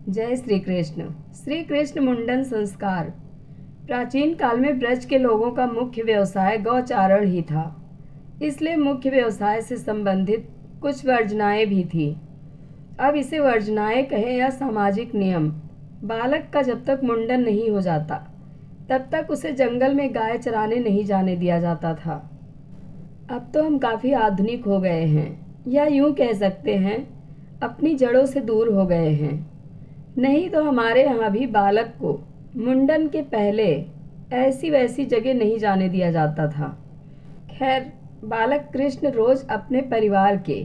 जय श्री कृष्ण। श्री कृष्ण मुंडन संस्कार। प्राचीन काल में ब्रज के लोगों का मुख्य व्यवसाय गौचारण ही था। इसलिए मुख्य व्यवसाय से संबंधित कुछ वर्जनाएं भी थी। अब इसे वर्जनाएं कहें या सामाजिक नियम। बालक का जब तक मुंडन नहीं हो जाता तब तक उसे जंगल में गाय चराने नहीं जाने दिया जाता था। अब तो हम काफ़ी आधुनिक हो गए हैं, या यूं कह सकते हैं अपनी जड़ों से दूर हो गए हैं। नहीं तो हमारे यहाँ भी बालक को मुंडन के पहले ऐसी वैसी जगह नहीं जाने दिया जाता था। खैर, बालक कृष्ण रोज अपने परिवार के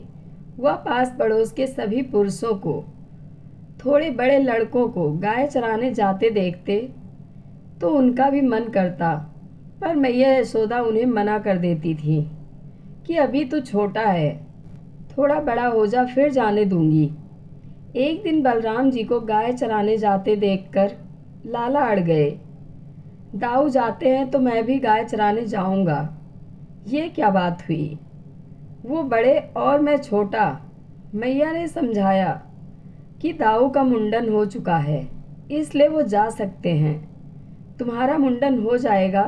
व पास पड़ोस के सभी पुरुषों को, थोड़े बड़े लड़कों को गाय चराने जाते देखते तो उनका भी मन करता, पर मैया यशोदा उन्हें मना कर देती थी कि अभी तू छोटा है, थोड़ा बड़ा हो जा फिर जाने दूंगी। एक दिन बलराम जी को गाय चराने जाते देखकर लाला अड़ गए। दाऊ जाते हैं तो मैं भी गाय चराने जाऊंगा। ये क्या बात हुई? वो बड़े और मैं छोटा। मैया ने समझाया कि दाऊ का मुंडन हो चुका है, इसलिए वो जा सकते हैं। तुम्हारा मुंडन हो जाएगा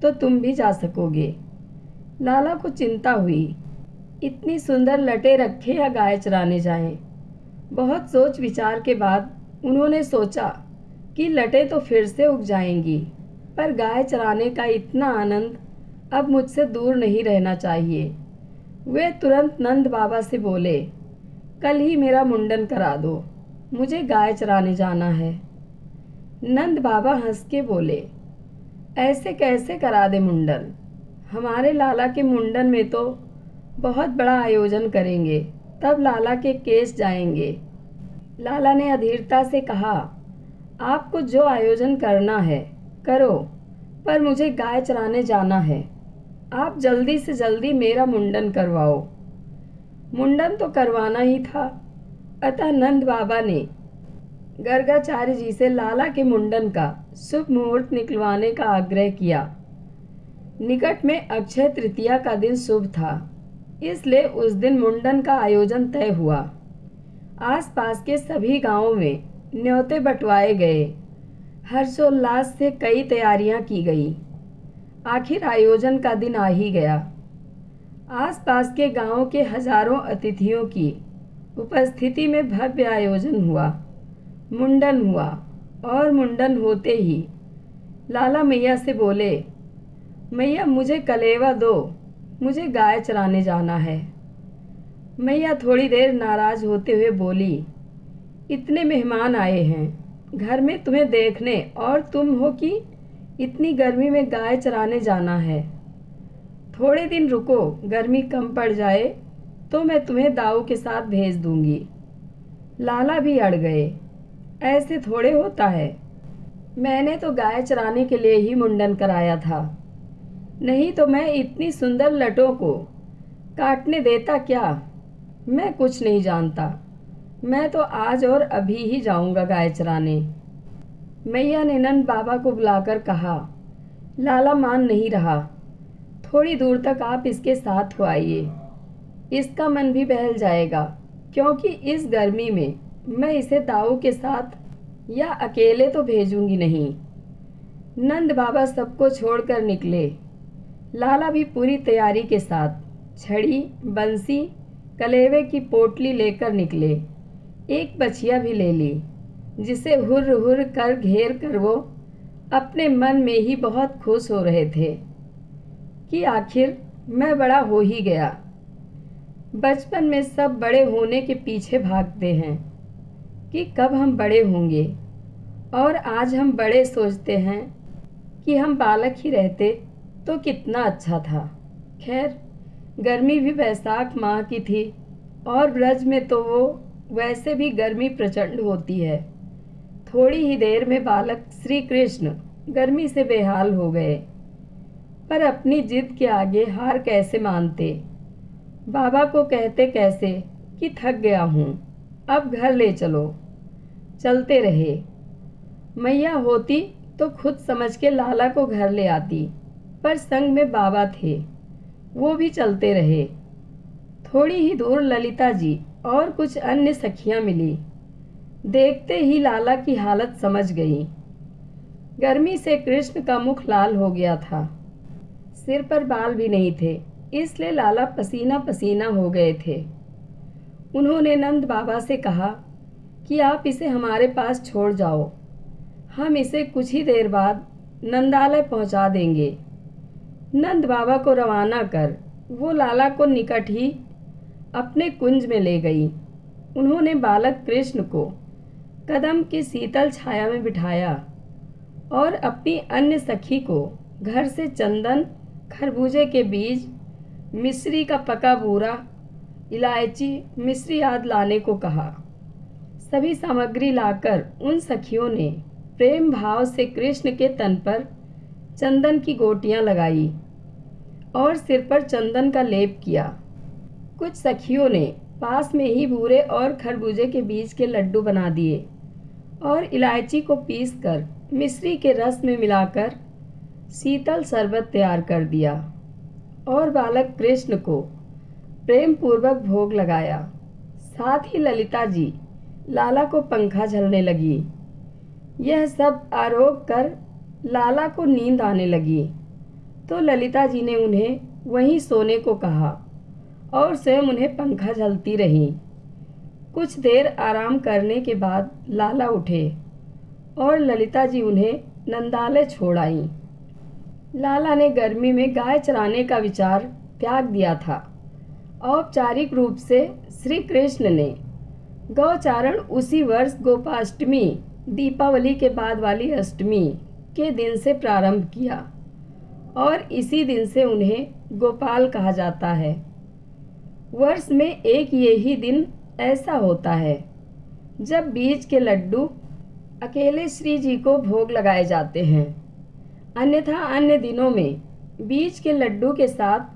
तो तुम भी जा सकोगे। लाला को चिंता हुई, इतनी सुंदर लटे रखे या गाय चराने जाएं। बहुत सोच विचार के बाद उन्होंने सोचा कि लटे तो फिर से उग जाएंगी, पर गाय चराने का इतना आनंद अब मुझसे दूर नहीं रहना चाहिए। वे तुरंत नंद बाबा से बोले, कल ही मेरा मुंडन करा दो, मुझे गाय चराने जाना है। नंद बाबा हंस के बोले, ऐसे कैसे करा दे मुंडन? हमारे लाला के मुंडन में तो बहुत बड़ा आयोजन करेंगे, तब लाला के केस जाएंगे। लाला ने अधीरता से कहा, आपको जो आयोजन करना है करो, पर मुझे गाय चराने जाना है। आप जल्दी से जल्दी मेरा मुंडन करवाओ। मुंडन तो करवाना ही था, अतः नंद बाबा ने गर्गाचार्य जी से लाला के मुंडन का शुभ मुहूर्त निकलवाने का आग्रह किया। निकट में अक्षय तृतीया का दिन शुभ था, इसलिए उस दिन मुंडन का आयोजन तय हुआ। आसपास के सभी गांवों में न्योते बंटवाए गए। हर्षोल्लास से कई तैयारियां की गई। आखिर आयोजन का दिन आ ही गया। आसपास के गांवों के हजारों अतिथियों की उपस्थिति में भव्य आयोजन हुआ। मुंडन हुआ और मुंडन होते ही लाला मैया से बोले, मैया मुझे कलेवा दो, मुझे गाय चराने जाना है। मैया थोड़ी देर नाराज होते हुए बोली, इतने मेहमान आए हैं घर में तुम्हें देखने, और तुम हो कि इतनी गर्मी में गाय चराने जाना है। थोड़े दिन रुको, गर्मी कम पड़ जाए तो मैं तुम्हें दाऊ के साथ भेज दूंगी। लाला भी अड़ गए, ऐसे थोड़े होता है। मैंने तो गाय चराने के लिए ही मुंडन कराया था, नहीं तो मैं इतनी सुंदर लटों को काटने देता क्या? मैं कुछ नहीं जानता, मैं तो आज और अभी ही जाऊंगा गाय चराने। मैया ने नंद बाबा को बुलाकर कहा, लाला मान नहीं रहा, थोड़ी दूर तक आप इसके साथ हो आइए, इसका मन भी बहल जाएगा, क्योंकि इस गर्मी में मैं इसे दाऊ के साथ या अकेले तो भेजूंगी नहीं। नंद बाबा सबको छोड़कर निकले। लाला भी पूरी तैयारी के साथ छड़ी, बंसी, कलेवे की पोटली लेकर निकले। एक बछिया भी ले ली, जिसे हुर्र हुर्र कर घेर कर वो अपने मन में ही बहुत खुश हो रहे थे कि आखिर मैं बड़ा हो ही गया। बचपन में सब बड़े होने के पीछे भागते हैं कि कब हम बड़े होंगे, और आज हम बड़े सोचते हैं कि हम बालक ही रहते तो कितना अच्छा था। खैर, गर्मी भी वैशाख माह की थी, और ब्रज में तो वो वैसे भी गर्मी प्रचंड होती है। थोड़ी ही देर में बालक श्री कृष्ण गर्मी से बेहाल हो गए, पर अपनी जिद के आगे हार कैसे मानते। बाबा को कहते कैसे कि थक गया हूँ, अब घर ले चलो। चलते रहे। मैया होती तो खुद समझ के लाला को घर ले आती, पर संग में बाबा थे, वो भी चलते रहे। थोड़ी ही दूर ललिता जी और कुछ अन्य सखियां मिली। देखते ही लाला की हालत समझ गई। गर्मी से कृष्ण का मुख लाल हो गया था। सिर पर बाल भी नहीं थे, इसलिए लाला पसीना पसीना हो गए थे। उन्होंने नंद बाबा से कहा कि आप इसे हमारे पास छोड़ जाओ, हम इसे कुछ ही देर बाद नंदालय पहुंचा देंगे। नंद बाबा को रवाना कर वो लाला को निकट ही अपने कुंज में ले गई। उन्होंने बालक कृष्ण को कदम की शीतल छाया में बिठाया और अपनी अन्य सखी को घर से चंदन, खरबूजे के बीज, मिश्री का पका बूरा, इलायची, मिश्री आदि लाने को कहा। सभी सामग्री लाकर उन सखियों ने प्रेम भाव से कृष्ण के तन पर चंदन की गोटियां लगाई और सिर पर चंदन का लेप किया। कुछ सखियों ने पास में ही बूरे और खरबूजे के बीज के लड्डू बना दिए और इलायची को पीसकर मिश्री के रस में मिलाकर शीतल शरबत तैयार कर दिया और बालक कृष्ण को प्रेम पूर्वक भोग लगाया। साथ ही ललिता जी लाला को पंखा झलने लगी। यह सब आरोप कर लाला को नींद आने लगी तो ललिता जी ने उन्हें वहीं सोने को कहा और स्वयं उन्हें पंखा झलती रहीं। कुछ देर आराम करने के बाद लाला उठे और ललिता जी उन्हें नंदालय छोड़ आईं। लाला ने गर्मी में गाय चराने का विचार त्याग दिया था। औपचारिक रूप से श्री कृष्ण ने गौचारण उसी वर्ष गोपाष्टमी, दीपावली के बाद वाली अष्टमी के दिन से प्रारंभ किया और इसी दिन से उन्हें गोपाल कहा जाता है। वर्ष में एक यही दिन ऐसा होता है जब बीज के लड्डू अकेले श्री जी को भोग लगाए जाते हैं। अन्यथा अन्य दिनों में बीज के लड्डू के साथ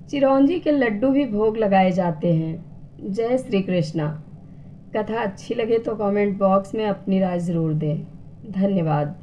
चिरौंजी के लड्डू भी भोग लगाए जाते हैं। जय श्री कृष्णा। कथा अच्छी लगे तो कमेंट बॉक्स में अपनी राय ज़रूर दें। धन्यवाद।